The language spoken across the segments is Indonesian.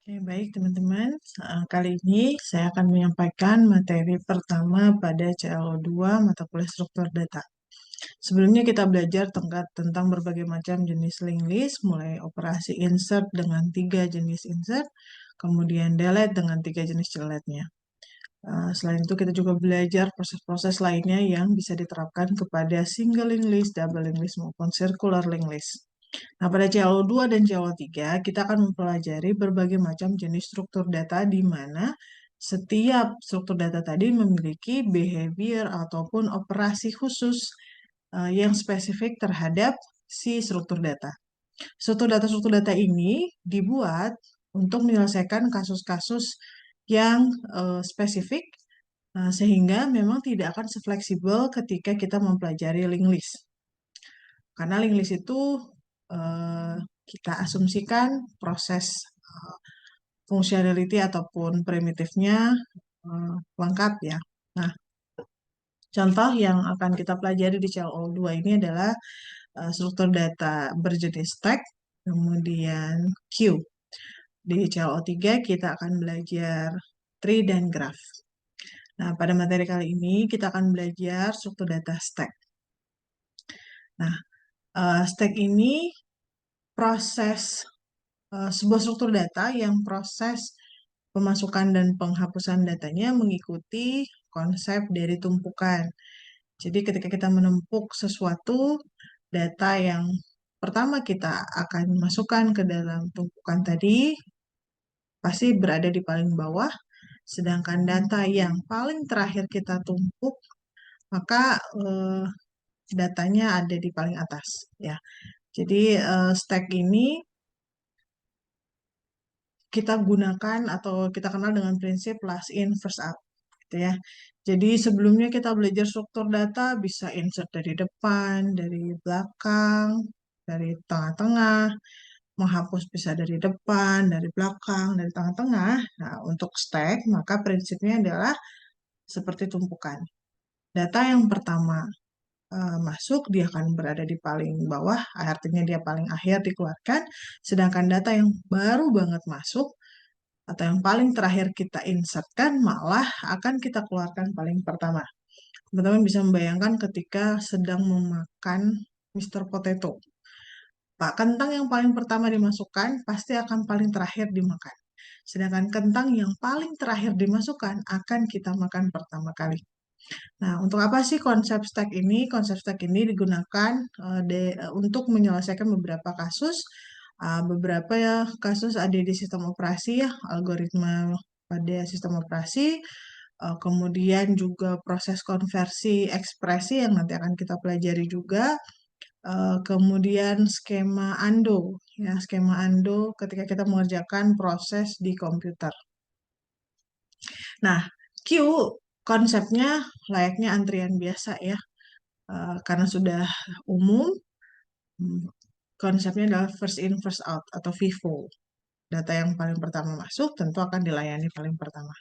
Oke, baik teman-teman. Kali ini saya akan menyampaikan materi pertama pada CLO2 mata kuliah struktur data. Sebelumnya kita belajar tentang berbagai macam jenis linked list, mulai operasi insert dengan 3 jenis insert, kemudian delete dengan 3 jenis delete-nya. Selain itu kita juga belajar proses-proses lainnya yang bisa diterapkan kepada single linked list, double linked list, maupun circular linked list. Nah, pada CLO2 dan CLO3, kita akan mempelajari berbagai macam jenis struktur data di mana setiap struktur data tadi memiliki behavior ataupun operasi khusus yang spesifik terhadap si struktur data. Struktur data ini dibuat untuk menyelesaikan kasus-kasus yang spesifik, sehingga memang tidak akan sefleksibel ketika kita mempelajari linked list. Karena linked list itu eh, kita asumsikan proses eh, functionality ataupun primitifnya lengkap ya. Nah, contoh yang akan kita pelajari di CLO2 ini adalah struktur data berjenis tag, kemudian queue. Di CLO3 kita akan belajar tree dan graph. Nah, pada materi kali ini kita akan belajar struktur data stack. Nah, stack ini proses sebuah struktur data yang proses pemasukan dan penghapusan datanya mengikuti konsep dari tumpukan. Jadi ketika kita menumpuk sesuatu, data yang pertama kita akan masukkan ke dalam tumpukan tadi pasti berada di paling bawah, sedangkan data yang paling terakhir kita tumpuk, maka datanya ada di paling atas ya. Jadi stack ini kita gunakan atau kita kenal dengan prinsip last in first out gitu ya. Jadi sebelumnya kita belajar struktur data bisa insert dari depan, dari belakang, dari tengah-tengah, menghapus bisa dari depan, dari belakang, dari tengah-tengah. Nah, untuk stack maka prinsipnya adalah seperti tumpukan. Data yang pertama masuk, dia akan berada di paling bawah, artinya dia paling akhir dikeluarkan, sedangkan data yang baru banget masuk atau yang paling terakhir kita insertkan malah akan kita keluarkan paling pertama. Teman-teman bisa membayangkan ketika sedang memakan Mr. Potato. Pak, kentang yang paling pertama dimasukkan pasti akan paling terakhir dimakan. Sedangkan kentang yang paling terakhir dimasukkan akan kita makan pertama kali. Nah, untuk apa sih konsep stack ini? Konsep stack ini digunakan untuk menyelesaikan beberapa kasus. Beberapa ya kasus ada di sistem operasi ya, algoritma pada sistem operasi. Kemudian juga proses konversi ekspresi yang nanti akan kita pelajari juga. Kemudian skema undo, ya skema undo ketika kita mengerjakan proses di komputer. Nah, queue konsepnya layaknya antrian biasa ya. Karena sudah umum, hmm, konsepnya adalah first in, first out atau FIFO. Data yang paling pertama masuk tentu akan dilayani paling pertama.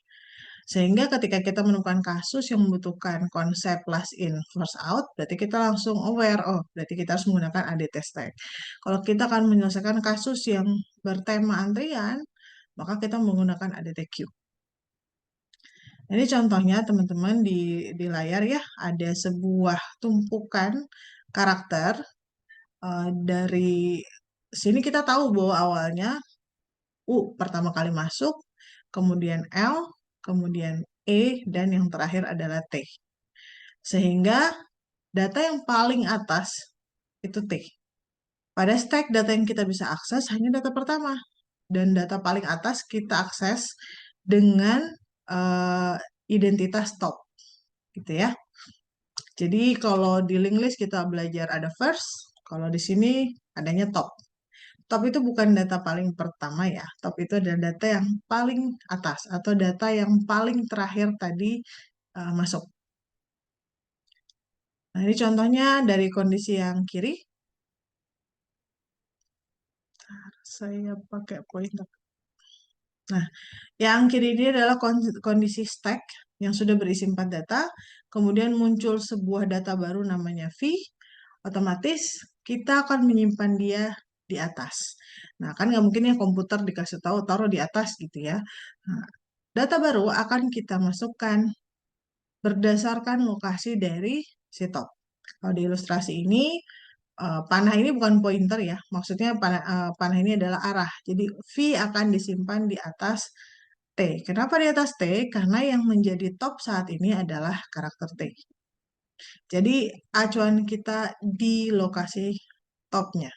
Sehingga ketika kita menemukan kasus yang membutuhkan konsep last in, first out, berarti kita langsung aware, oh berarti kita harus menggunakan ADT stack. Kalau kita akan menyelesaikan kasus yang bertema antrian, maka kita menggunakan ADT queue. Ini contohnya teman-teman di layar ya, ada sebuah tumpukan karakter. Dari sini kita tahu bahwa awalnya U pertama kali masuk, kemudian L, kemudian E, dan yang terakhir adalah T. Sehingga data yang paling atas itu T. Pada stack data yang kita bisa akses hanya data pertama. Dan data paling atas kita akses dengan uh, identitas top. Gitu ya. Jadi kalau di linked list kita belajar ada first, kalau di sini adanya top. Top itu bukan data paling pertama ya. Top itu adalah data yang paling atas atau data yang paling terakhir tadi masuk. Nah, ini contohnya dari kondisi yang kiri. Saya pakai pointer. Nah, yang kiri ini adalah kondisi stack yang sudah berisi 4 data. Kemudian muncul sebuah data baru namanya V. Otomatis kita akan menyimpan dia di atas. Nah, kan nggak mungkin ya komputer dikasih tahu taruh di atas gitu ya. Nah, data baru akan kita masukkan berdasarkan lokasi dari si top. Kalau di ilustrasi ini, panah ini bukan pointer ya, maksudnya panah ini adalah arah. Jadi V akan disimpan di atas T. Kenapa di atas T? Karena yang menjadi top saat ini adalah karakter T. Jadi acuan kita di lokasi topnya.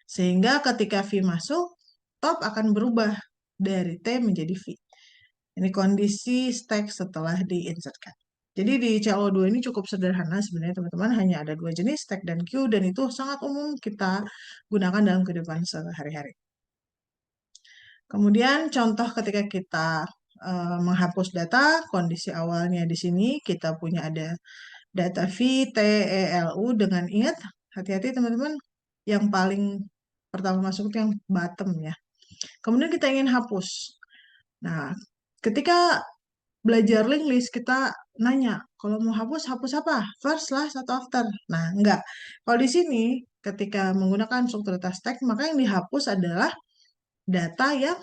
Sehingga ketika V masuk, top akan berubah dari T menjadi V. Ini kondisi stack setelah diinsertkan. Jadi di CLO2 ini cukup sederhana sebenarnya teman-teman, hanya ada dua jenis stack dan queue, dan itu sangat umum kita gunakan dalam kehidupan sehari-hari. Kemudian contoh ketika kita menghapus data, kondisi awalnya di sini kita punya ada data V, T, E, L, U dengan ingat, hati-hati teman-teman, yang paling pertama masuk itu yang bottom ya. Kemudian kita ingin hapus. Nah, ketika belajar link list kita nanya, kalau mau hapus, hapus apa? First, last, atau after? Nah, enggak. Kalau di sini, ketika menggunakan struktur data stack, maka yang dihapus adalah data yang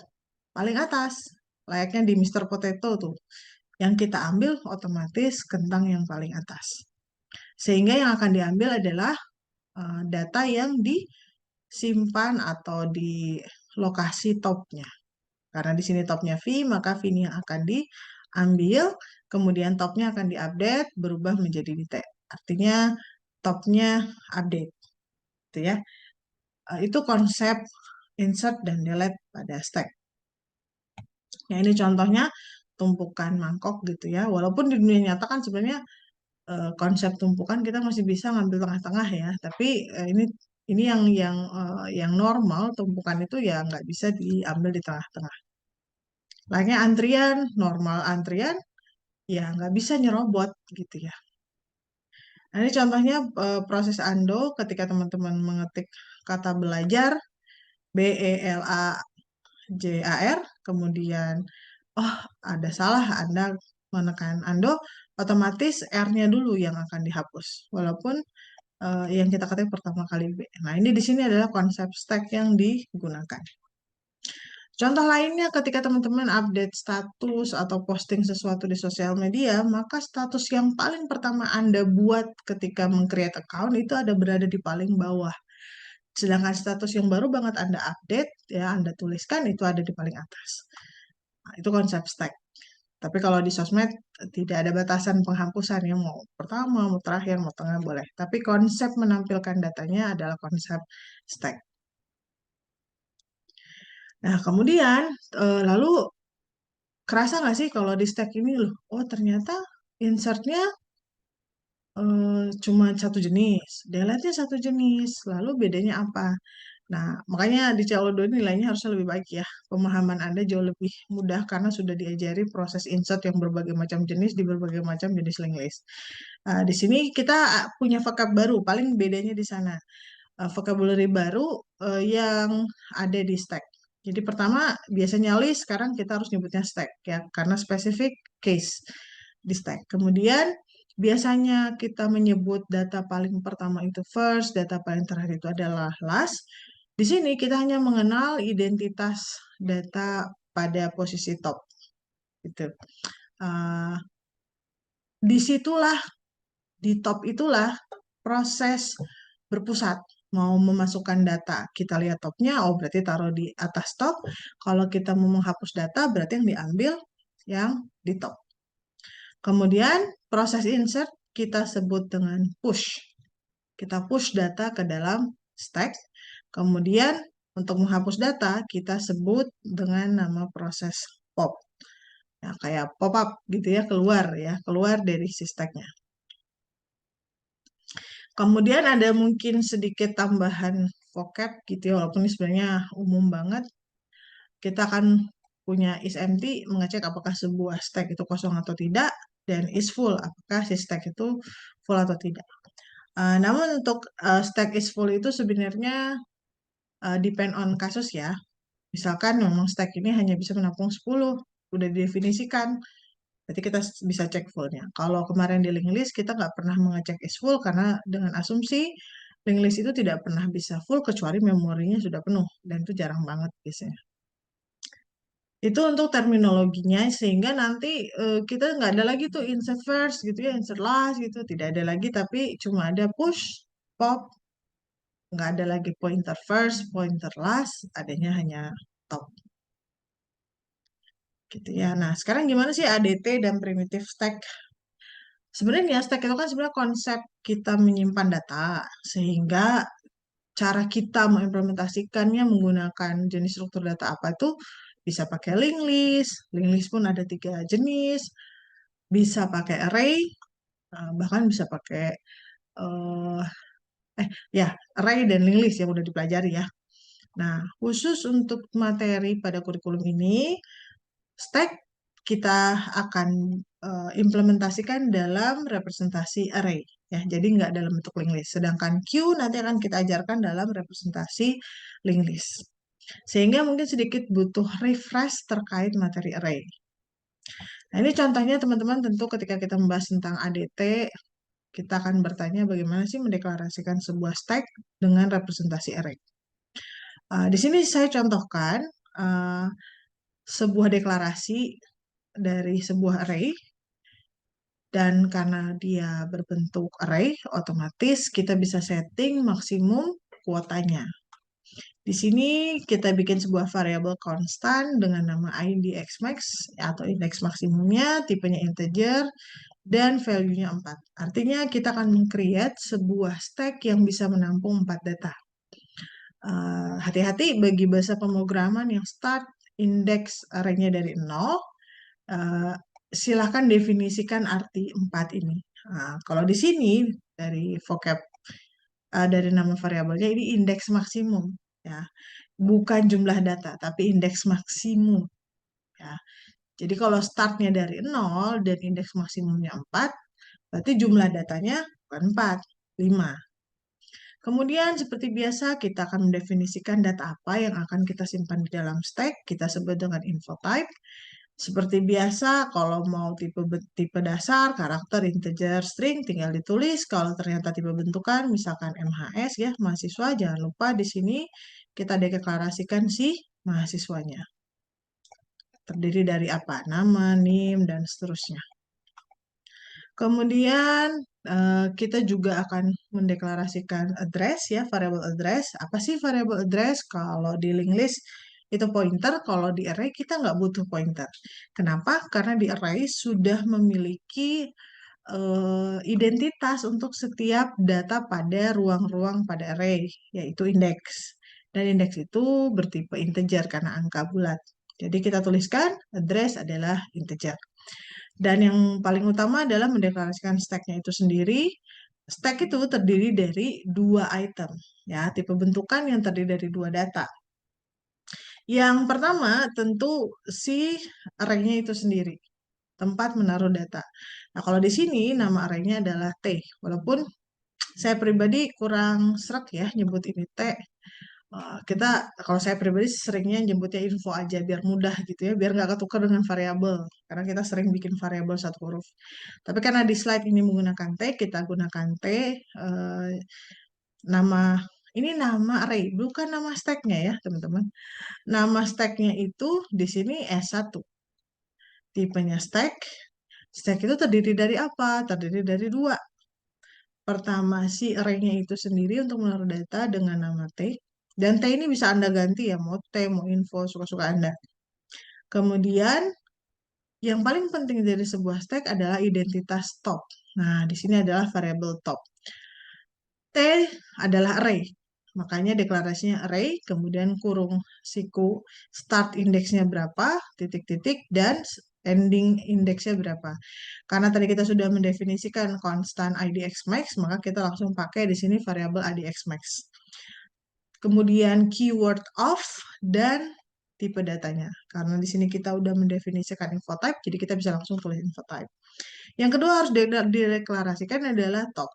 paling atas. Layaknya di Mr. Potato tuh. Yang kita ambil otomatis kentang yang paling atas. Sehingga yang akan diambil adalah data yang disimpan atau di lokasi topnya. Karena di sini topnya V, maka V ini yang akan diambil, kemudian topnya akan diupdate, berubah menjadi detail. Artinya topnya update. Gitu ya. Itu konsep insert dan delete pada stack. Ya, ini contohnya tumpukan mangkok gitu ya. Walaupun di dunia nyata kan sebenarnya konsep tumpukan kita masih bisa ngambil tengah-tengah ya. Tapi ini yang normal tumpukan itu ya nggak bisa diambil di tengah-tengah. Lainnya antrian, normal antrian, ya nggak bisa nyerobot gitu ya. Nah, ini contohnya proses undo ketika teman-teman mengetik kata belajar, BELAJAR, kemudian, oh ada salah, Anda menekan undo, otomatis R-nya dulu yang akan dihapus. Walaupun yang kita ketik pertama kali B. Nah, ini di sini adalah konsep stack yang digunakan. Contoh lainnya ketika teman-teman update status atau posting sesuatu di sosial media, maka status yang paling pertama Anda buat ketika meng-create account itu ada berada di paling bawah. Sedangkan status yang baru banget Anda update, ya Anda tuliskan itu ada di paling atas. Nah, itu konsep stack. Tapi kalau di sosmed tidak ada batasan penghapusan ya, mau pertama, mau terakhir, mau tengah boleh. Tapi konsep menampilkan datanya adalah konsep stack. Nah, kemudian lalu kerasa nggak sih kalau di stack ini loh, oh ternyata insertnya cuma satu jenis, delete-nya satu jenis, lalu bedanya apa? Nah, makanya di CLO2 nilainya harusnya lebih baik ya. Pemahaman Anda jauh lebih mudah karena sudah diajari proses insert yang berbagai macam jenis di berbagai macam jenis linked list. Di sini kita punya vocab baru, paling bedanya di sana. Vocabulary baru yang ada di stack. Jadi pertama biasanya list, sekarang kita harus nyebutnya stack ya, karena spesifik case di stack. Kemudian biasanya kita menyebut data paling pertama itu first, data paling terakhir itu adalah last. Di sini kita hanya mengenal identitas data pada posisi top. Gitu. Uh, Disitulah, di top itulah proses berpusat. Mau memasukkan data, kita lihat topnya, oh berarti taruh di atas top. Kalau kita mau menghapus data, berarti yang diambil yang di top. Kemudian proses insert kita sebut dengan push. Kita push data ke dalam stack. Kemudian untuk menghapus data kita sebut dengan nama proses pop. Ya, kayak pop up gitu ya, keluar dari si stacknya. Kemudian ada mungkin sedikit tambahan vocab gitu ya, walaupun ini sebenarnya umum banget. Kita akan punya is empty, mengecek apakah sebuah stack itu kosong atau tidak, dan is full, apakah si stack itu full atau tidak. Namun untuk stack is full itu sebenarnya depend on kasus ya. Misalkan memang stack ini hanya bisa menampung 10, udah didefinisikan, berarti kita bisa cek fullnya. Kalau kemarin di link list kita nggak pernah mengecek is full karena dengan asumsi Linked list itu tidak pernah bisa full kecuali memorinya sudah penuh, dan itu jarang banget biasanya. Itu untuk terminologinya, sehingga nanti kita nggak ada lagi tuh insert first gitu ya, insert last gitu, tidak ada lagi, tapi cuma ada push, pop, nggak ada lagi pointer first, pointer last, adanya hanya top gitu ya. Nah, sekarang gimana sih ADT dan primitive stack? Sebenarnya stack itu kan sebenarnya konsep kita menyimpan data, sehingga cara kita mengimplementasikannya menggunakan jenis struktur data apa itu bisa pakai linked list. Linked list pun ada 3 jenis, bisa pakai array, bahkan bisa pakai eh ya array dan linked list yang udah dipelajari ya. Nah, khusus untuk materi pada kurikulum ini, stack kita akan implementasikan dalam representasi array ya. Jadi nggak dalam bentuk linked list. Sedangkan queue nanti akan kita ajarkan dalam representasi linked list. Sehingga mungkin sedikit butuh refresh terkait materi array. Nah, ini contohnya teman-teman, tentu ketika kita membahas tentang ADT, kita akan bertanya bagaimana sih mendeklarasikan sebuah stack dengan representasi array. Di sini saya contohkan uh, sebuah deklarasi dari sebuah array, dan karena dia berbentuk array, otomatis kita bisa setting maksimum kuotanya. Di sini kita bikin sebuah variabel konstan dengan nama IDXmax atau indeks maksimumnya, tipenya integer, dan value-nya 4. Artinya kita akan meng-create sebuah stack yang bisa menampung 4 data. Hati-hati bagi bahasa pemrograman yang start indeks array-nya dari 0, silahkan definisikan arti 4 ini. Nah, kalau di sini dari vocab, dari nama variabelnya ini indeks maksimum ya, bukan jumlah data tapi indeks maksimum ya. Jadi kalau startnya dari 0 dan indeks maksimumnya 4, berarti jumlah datanya bukan 4, 5. Kemudian seperti biasa kita akan mendefinisikan data apa yang akan kita simpan di dalam stack, kita sebut dengan info type. Seperti biasa, kalau mau tipe dasar, karakter, integer, string, tinggal ditulis. Kalau ternyata tipe bentukan, misalkan MHS ya, mahasiswa, jangan lupa di sini kita deklarasikan si mahasiswanya. Terdiri dari apa? Nama, NIM, dan seterusnya. Kemudian kita juga akan mendeklarasikan address ya, variable address. Apa sih variable address? Kalau di linked list itu pointer, kalau di array kita nggak butuh pointer. Kenapa? Karena di array sudah memiliki identitas untuk setiap data pada ruang-ruang pada array, yaitu indeks. Dan indeks itu bertipe integer karena angka bulat. Jadi kita tuliskan address adalah integer. Dan yang paling utama adalah mendeklarasikan stack-nya itu sendiri. Stack itu terdiri dari 2 item, ya, tipe bentukan yang terdiri dari 2 data. Yang pertama tentu si array-nya itu sendiri, tempat menaruh data. Nah, kalau di sini nama array-nya adalah T, walaupun saya pribadi kurang serak ya nyebut ini T. Kita, kalau saya pribadi seringnya nyebutnya info aja biar mudah gitu ya, biar nggak ketukar dengan variabel, karena kita sering bikin variabel 1 huruf. Tapi karena di slide ini menggunakan T, kita gunakan T. Nama ini nama array, bukan nama stacknya ya teman-teman. Nama stacknya itu di sini S1. Tipenya stack. Stack itu terdiri dari apa? Terdiri dari 2. Pertama, si array-nya itu sendiri untuk menaruh data dengan nama T. Dan T ini bisa Anda ganti ya, mau T, mau info, suka-suka Anda. Kemudian, yang paling penting dari sebuah stack adalah identitas top. Nah, di sini adalah variable top. T adalah array. Makanya deklarasinya array, kemudian kurung siku start indeksnya berapa, titik-titik, dan ending indeksnya berapa. Karena tadi kita sudah mendefinisikan konstan IDXmax, maka kita langsung pakai di sini variabel IDXmax. Kemudian keyword of dan tipe datanya. Karena di sini kita udah mendefinisikan info type, jadi kita bisa langsung tulis info type. Yang kedua harus dideklarasikan adalah top.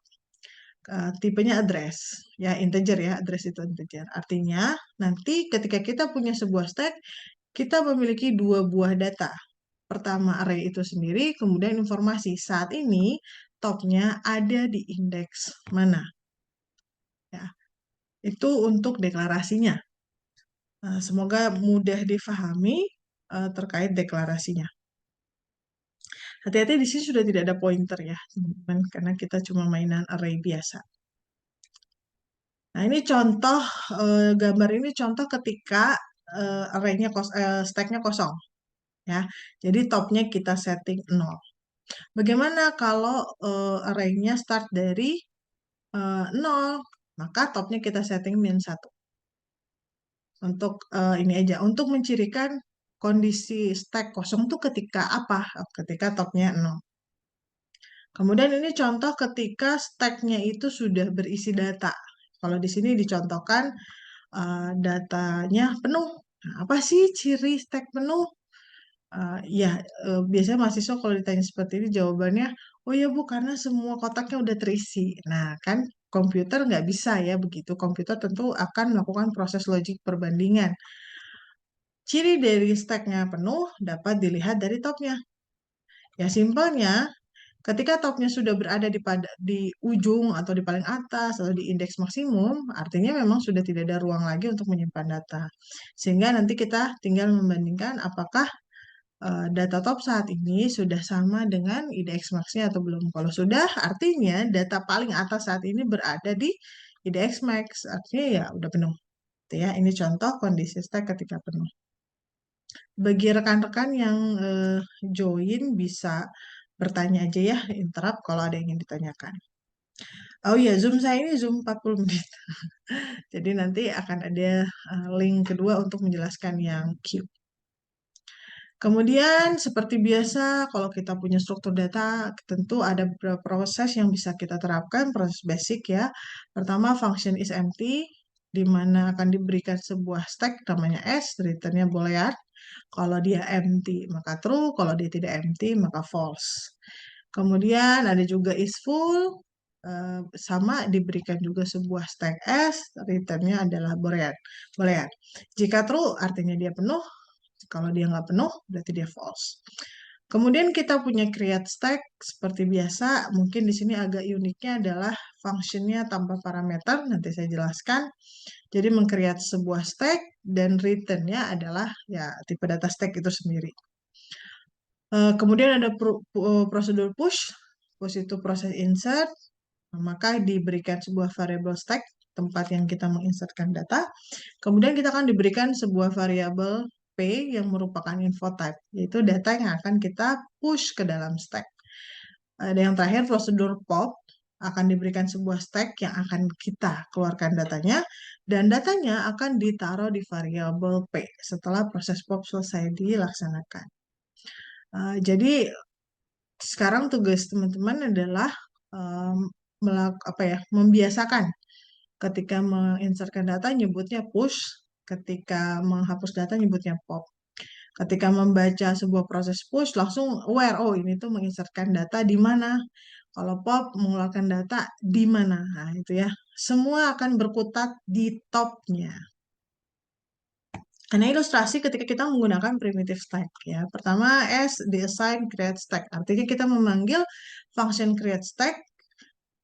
Tipenya address, ya integer ya, address itu integer. Artinya nanti ketika kita punya sebuah stack, kita memiliki 2 buah data. Pertama array itu sendiri, kemudian informasi saat ini topnya ada di indeks mana. Ya. Itu untuk deklarasinya. Semoga mudah difahami terkait deklarasinya. Hati-hati di sini sudah tidak ada pointer ya, teman-teman, karena kita cuma mainan array biasa. Nah, ini contoh gambar ini contoh ketika stacknya kosong ya. Jadi topnya kita setting 0. Bagaimana kalau array-nya start dari 0? Maka topnya kita setting -1. Untuk ini aja, untuk mencirikan kondisi stack kosong tuh ketika apa? Ketika topnya 0. Kemudian ini contoh ketika stacknya itu sudah berisi data. Kalau di sini dicontohkan datanya penuh. Nah, apa sih ciri stack penuh? Ya, biasanya mahasiswa kalau ditanya seperti ini jawabannya, oh ya Bu, karena semua kotaknya udah terisi. Nah, kan komputer nggak bisa ya begitu. Komputer tentu akan melakukan proses logik perbandingan. Ciri dari stacknya penuh dapat dilihat dari topnya. Ya, simpelnya, ketika topnya sudah berada di ujung atau di paling atas atau di indeks maksimum, artinya memang sudah tidak ada ruang lagi untuk menyimpan data. Sehingga nanti kita tinggal membandingkan apakah data top saat ini sudah sama dengan IDX max-nya atau belum. Kalau sudah, artinya data paling atas saat ini berada di IDX max. Artinya ya udah penuh. Gitu ya. Ini contoh kondisi stack ketika penuh. Bagi rekan-rekan yang join bisa bertanya aja ya, interrupt kalau ada yang ingin ditanyakan. Oh iya, Zoom saya ini Zoom 40 menit. Jadi nanti akan ada link kedua untuk menjelaskan yang Q. Kemudian, seperti biasa, kalau kita punya struktur data, tentu ada beberapa proses yang bisa kita terapkan, proses basic ya. Pertama, function is empty, di mana akan diberikan sebuah stack namanya S, return-nya boolean. Kalau dia empty, maka true. Kalau dia tidak empty, maka false. Kemudian ada juga is full, sama diberikan juga sebuah stack S, return-nya adalah boolean. Jika true, artinya dia penuh. Kalau dia nggak penuh, berarti dia false. Kemudian kita punya create stack seperti biasa. Mungkin di sini agak uniknya adalah functionnya tanpa parameter. Nanti saya jelaskan. Jadi meng-create sebuah stack dan return-nya adalah ya tipe data stack itu sendiri. Kemudian ada prosedur push. Push itu proses insert. Maka diberikan sebuah variable stack tempat yang kita menginsertkan data. Kemudian kita akan diberikan sebuah variabel P yang merupakan info type, yaitu data yang akan kita push ke dalam stack. Ada yang terakhir, prosedur pop akan diberikan sebuah stack yang akan kita keluarkan datanya, dan datanya akan ditaruh di variabel P setelah proses pop selesai dilaksanakan. Jadi sekarang tugas teman-teman adalah membiasakan ketika menginsertkan data nyebutnya push, ketika menghapus data nyebutnya pop. Ketika membaca sebuah proses push langsung aware, oh ini tuh menginsertkan data di mana. Kalau pop mengeluarkan data di mana. Nah, itu ya. Semua akan berkutat di topnya. Karena ilustrasi ketika kita menggunakan primitive stack ya. Pertama S diassign create stack. Artinya kita memanggil function create stack,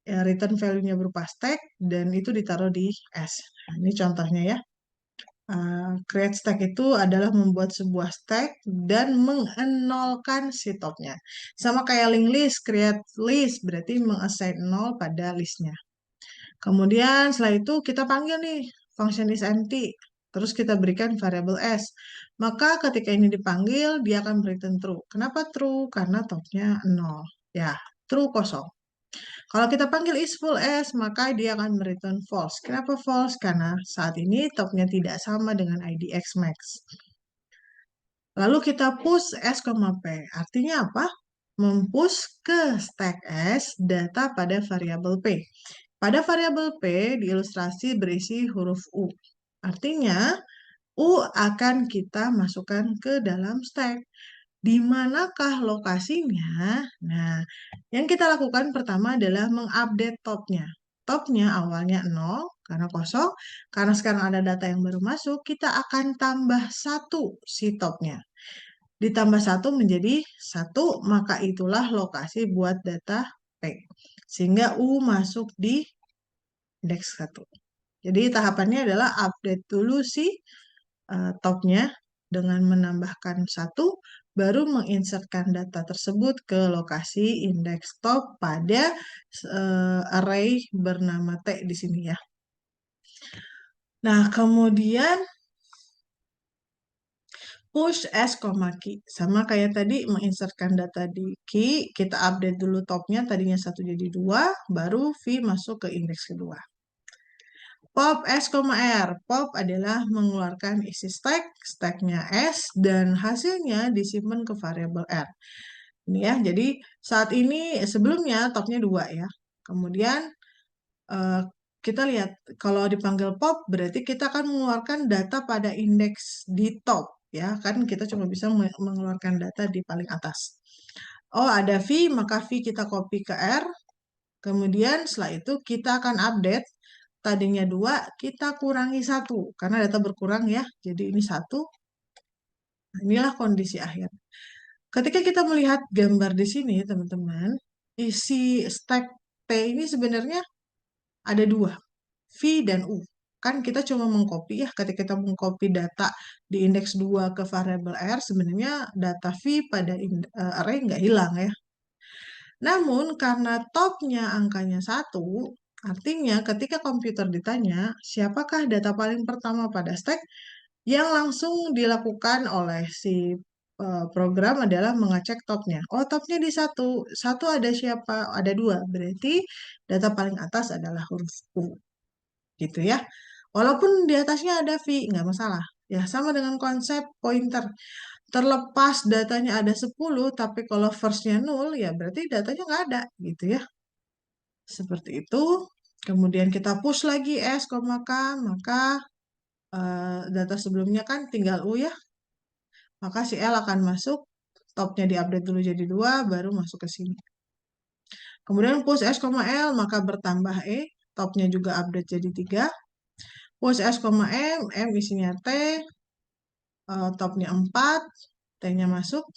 ya, return value-nya berupa stack dan itu ditaruh di S. Nah, ini contohnya ya. Create stack itu adalah membuat sebuah stack dan mengenolkan si topnya. Sama kayak linked list, create list berarti mengassign 0 pada listnya. Kemudian setelah itu kita panggil nih function is empty. Terus kita berikan variable S. Maka ketika ini dipanggil, dia akan return true. Kenapa true? Karena topnya 0. Ya, true kosong. Kalau kita panggil is full S, maka dia akan return false. Kenapa false? Karena saat ini topnya tidak sama dengan IDX max. Lalu kita push S, P. Artinya apa? Mempush ke stack S data pada variabel P. Pada variabel P diilustrasi berisi huruf U. Artinya U akan kita masukkan ke dalam stack. Di manakah lokasinya? Nah, yang kita lakukan pertama adalah mengupdate topnya. Topnya awalnya 0 karena kosong. Karena sekarang ada data yang baru masuk, kita akan tambah 1 si topnya. Ditambah 1 menjadi 1, maka itulah lokasi buat data P. Sehingga U masuk di indeks 1. Jadi tahapannya adalah update dulu si topnya dengan menambahkan satu, baru menginsertkan data tersebut ke lokasi indeks top pada array bernama T di sini ya. Nah, kemudian push s, key. Sama kayak tadi menginsertkan data di key, kita update dulu topnya, tadinya 1 jadi 2, baru V masuk ke indeks kedua. Pop S, R. Pop adalah mengeluarkan isi stack, stacknya S, dan hasilnya disimpan ke variabel R. Ini ya, jadi saat ini sebelumnya topnya 2 ya. Kemudian eh, kita lihat kalau dipanggil pop berarti kita akan mengeluarkan data pada indeks di top ya, kan kita cuma bisa mengeluarkan data di paling atas. Oh, ada V, maka V kita copy ke R. Kemudian setelah itu kita akan update. Tadinya 2, kita kurangi 1. Karena data berkurang ya. Jadi ini 1. Inilah kondisi akhir. Ketika kita melihat gambar di sini, teman-teman, isi stack T ini sebenarnya ada 2, V dan U. Kan kita cuma mengcopy ya, ketika kita mengcopy data di indeks 2 ke variabel R, sebenarnya data V pada array nggak hilang ya. Namun karena topnya angkanya 1, artinya ketika komputer ditanya, siapakah data paling pertama pada stack, yang langsung dilakukan oleh si program adalah mengecek topnya. Oh, topnya di 1. 1 ada siapa? Ada 2. Berarti data paling atas adalah huruf U. Gitu ya. Walaupun di atasnya ada V, nggak masalah. Ya, sama dengan konsep pointer. Terlepas datanya ada 10, tapi kalau first-nya 0, ya berarti datanya nggak ada, gitu ya. Seperti itu. Kemudian kita push lagi S, K, maka data sebelumnya kan tinggal U ya. Maka si L akan masuk, topnya diupdate dulu jadi 2, baru masuk ke sini. Kemudian push S, L, maka bertambah E, topnya juga update jadi 3. Push S, M isinya T, topnya 4, T-nya masuk.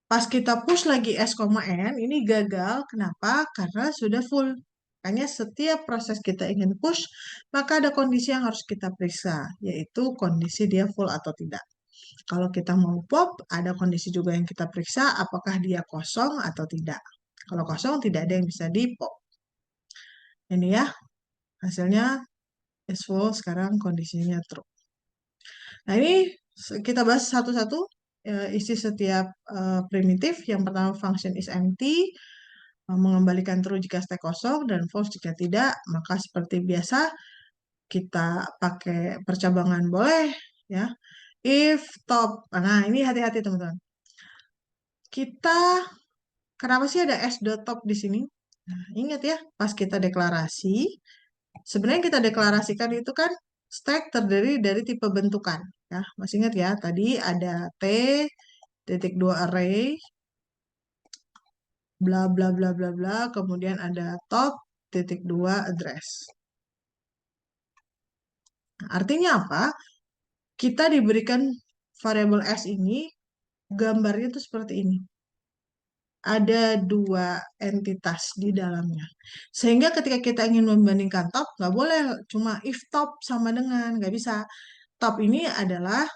Pas kita push lagi S, N, ini gagal. Kenapa? Karena sudah full. Makanya setiap proses kita ingin push, maka ada kondisi yang harus kita periksa, yaitu kondisi dia full atau tidak. Kalau kita mau pop, ada kondisi juga yang kita periksa, apakah dia kosong atau tidak. Kalau kosong, tidak ada yang bisa di pop. Ini ya, hasilnya is full, sekarang kondisinya true. Nah, ini kita bahas satu-satu isi setiap primitif. Yang pertama, function is empty, mengembalikan true jika stack kosong, dan false jika tidak. Maka seperti biasa, kita pakai percabangan boleh, ya. If top, nah ini hati-hati teman-teman. Kenapa sih ada s.top di sini? Nah, ingat ya, pas kita deklarasi, sebenarnya yang kita deklarasikan itu kan stack terdiri dari tipe bentukan. Ya, masih ingat ya, tadi ada T, titik 2 array, bla bla bla bla bla, kemudian ada top, titik 2 address. Nah, artinya apa? Kita diberikan variabel S ini, gambarnya itu seperti ini. Ada 2 entitas di dalamnya. Sehingga ketika kita ingin membandingkan top, nggak boleh cuma if top sama dengan, nggak bisa. Top ini adalah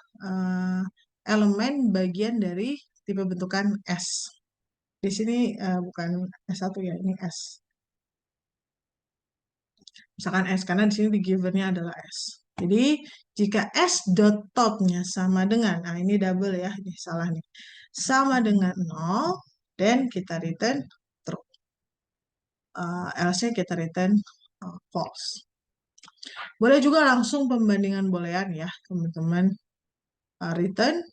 elemen bagian dari tipe bentukan S. Di sini bukan S1 ya, ini S. Misalkan S, karena di sini di givennya adalah S. Jadi, jika S dot topnya sama dengan, nah ini double ya, ini salah nih. Sama dengan 0, dan kita return true. Else kita return false. Boleh juga langsung pembandingan boolean ya, teman-teman. Return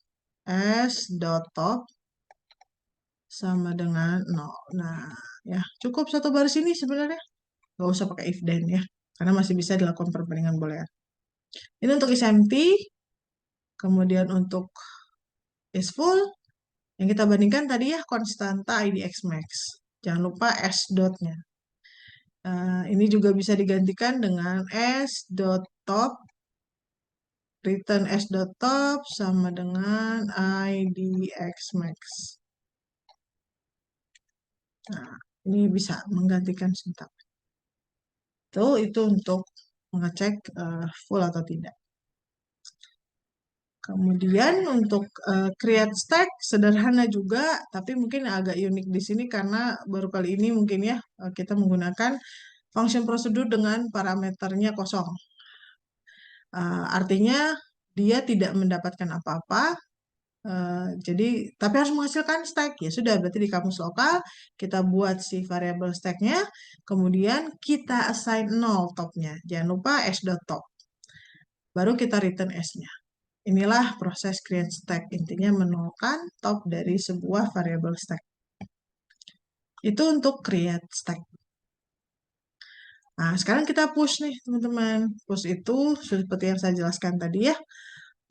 s.top sama dengan 0. Nah, ya cukup satu baris ini sebenarnya. Nggak usah pakai if then ya, karena masih bisa dilakukan perbandingan boolean. Ini untuk is empty, kemudian untuk is full, yang kita bandingkan tadi ya konstanta IDX max. Jangan lupa s dotnya. Ini juga bisa digantikan dengan s.top return s.top sama dengan IDX max. Nah, ini bisa menggantikan sintak. Itu untuk mengecek full atau tidak. Kemudian untuk create stack sederhana juga, tapi mungkin agak unik di sini karena baru kali ini mungkin ya kita menggunakan function prosedur dengan parameternya kosong. Artinya dia tidak mendapatkan apa-apa. Jadi, tapi harus menghasilkan stack. Ya sudah, berarti di kamus lokal kita buat si variabel stacknya, kemudian kita assign 0 topnya. Jangan lupa s.top. Baru kita return s-nya. Inilah proses create stack. Intinya menolkan top dari sebuah variabel stack. Itu untuk create stack. Nah, sekarang kita push nih, teman-teman. Push itu seperti yang saya jelaskan tadi ya.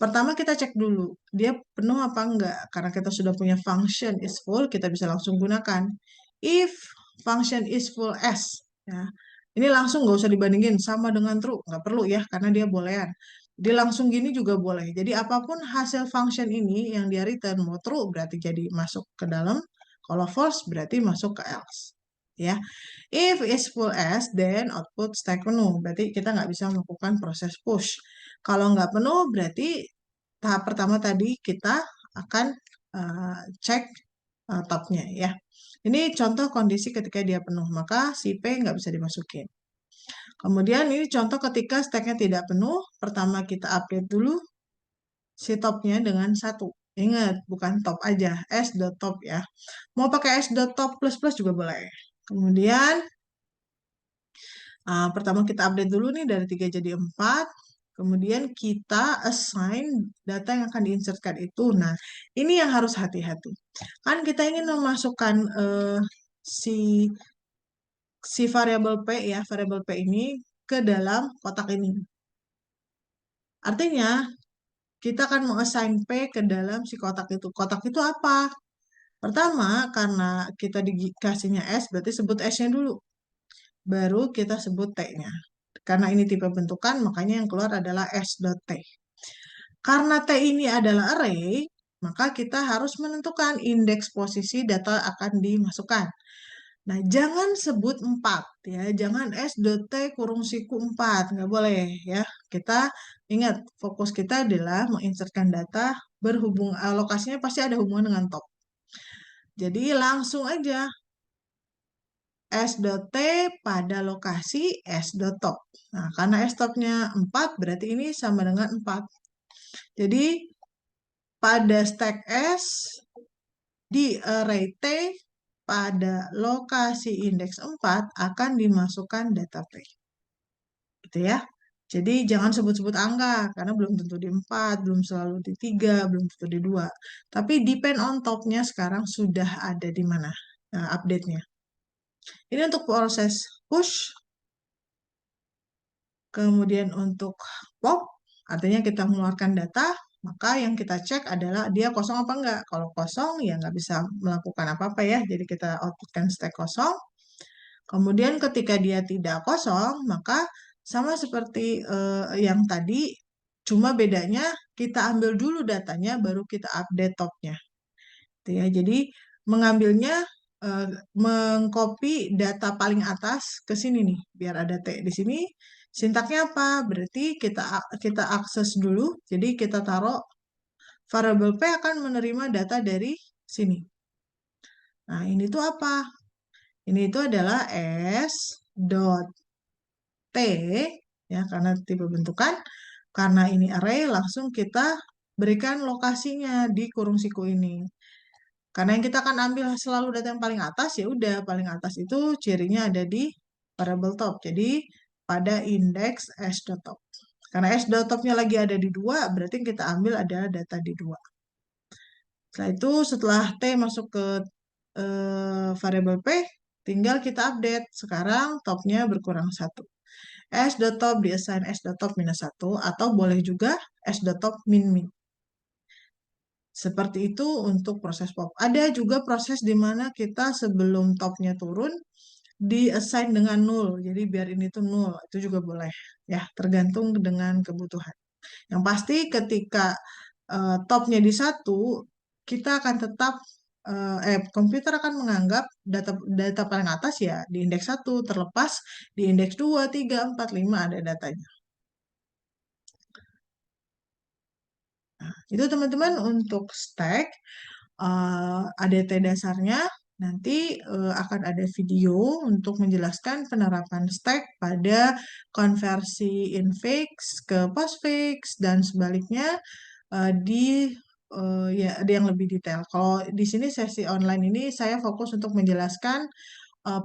Pertama kita cek dulu, dia penuh apa enggak. Karena kita sudah punya function is full, kita bisa langsung gunakan. If function is full as, ya. Ini langsung nggak usah dibandingin sama dengan true, nggak perlu ya, karena dia boolean. Dia langsung gini juga boleh. Jadi apapun hasil function ini yang dia return, mau true berarti jadi masuk ke dalam, kalau false berarti masuk ke else. Ya, if is full as, then output stack penuh. Berarti kita nggak bisa melakukan proses push. Kalau nggak penuh, berarti tahap pertama tadi kita akan cek topnya ya. Ini contoh kondisi ketika dia penuh, maka si P nggak bisa dimasukin. Kemudian ini contoh ketika stacknya tidak penuh, pertama kita update dulu si topnya dengan 1. Ingat, bukan top aja, s.top ya. Mau pakai s.top plus plus juga boleh. Kemudian pertama kita update dulu nih dari 3 jadi 4. Kemudian kita assign data yang akan diinsertkan itu. Nah, ini yang harus hati-hati. Kan kita ingin memasukkan si variabel P ya, variabel P ini ke dalam kotak ini. Artinya, kita akan mengassign P ke dalam si kotak itu. Kotak itu apa? Pertama, karena kita dikasihnya S, berarti sebut S-nya dulu. Baru kita sebut T-nya. Karena ini tipe bentukan, makanya yang keluar adalah S.T. Karena T ini adalah array, maka kita harus menentukan indeks posisi data akan dimasukkan. Nah, jangan sebut 4 ya, jangan S.T kurung siku 4, nggak boleh ya. Kita ingat, fokus kita adalah menginsertkan data berhubung, lokasinya pasti ada hubungan dengan top. Jadi langsung aja S.T pada lokasi S.top. Nah, karena S.topnya 4, berarti ini sama dengan 4. Jadi, pada stack S, di array T, pada lokasi indeks 4, akan dimasukkan data P. Gitu ya. Jadi, jangan sebut-sebut angka, karena belum tentu di 4, belum selalu di 3, belum tentu di 2. Tapi depend on top-nya sekarang sudah ada di mana update-nya. Ini untuk proses push. Kemudian untuk pop, artinya kita mengeluarkan data, maka yang kita cek adalah dia kosong apa enggak. Kalau kosong, ya nggak bisa melakukan apa-apa ya. Jadi kita outputkan stack kosong. Kemudian ketika dia tidak kosong, maka sama seperti yang tadi, cuma bedanya kita ambil dulu datanya, baru kita update topnya. Ya, jadi mengambilnya, mengcopy data paling atas ke sini nih, biar ada T di sini. Sintaknya apa? Berarti kita akses dulu, jadi kita taruh variabel P akan menerima data dari sini. Nah, ini tuh apa? Ini itu adalah S.T, ya, karena tipe bentukan. Karena ini array, langsung kita berikan lokasinya di kurung siku ini. Karena yang kita akan ambil selalu data yang paling atas, ya udah paling atas itu cirinya ada di variable top. Jadi pada indeks s.top. Karena s.topnya lagi ada di 2, berarti yang kita ambil adalah data di 2. Setelah itu, setelah T masuk ke variable P, tinggal kita update. Sekarang topnya berkurang 1. S.top diassign S.top minus 1, atau boleh juga S.top min-min. Seperti itu untuk proses pop. Ada juga proses di mana kita sebelum topnya turun, di-assign dengan 0. Jadi biar ini tuh 0. Itu juga boleh. Ya, tergantung dengan kebutuhan. Yang pasti ketika topnya di 1, kita akan tetap komputer akan menganggap data data paling atas ya di indeks satu, terlepas di indeks 2, 3, 4, 5 ada datanya. Itu teman-teman untuk stack ADT dasarnya. Nanti akan ada video untuk menjelaskan penerapan stack pada konversi infix ke postfix dan sebaliknya di ya ada yang lebih detail. Kalau di sini sesi online ini saya fokus untuk menjelaskan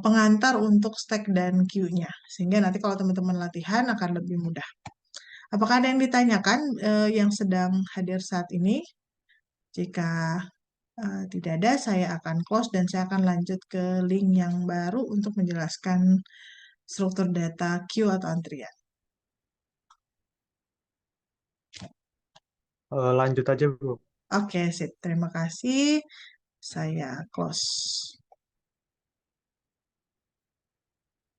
pengantar untuk stack dan queue-nya. Sehingga nanti kalau teman-teman latihan akan lebih mudah. Apakah ada yang ditanyakan yang sedang hadir saat ini? Jika tidak ada, saya akan close dan saya akan lanjut ke link yang baru untuk menjelaskan struktur data queue atau antrian. Lanjut aja, Bu. Oke, sip. Terima kasih. Saya close.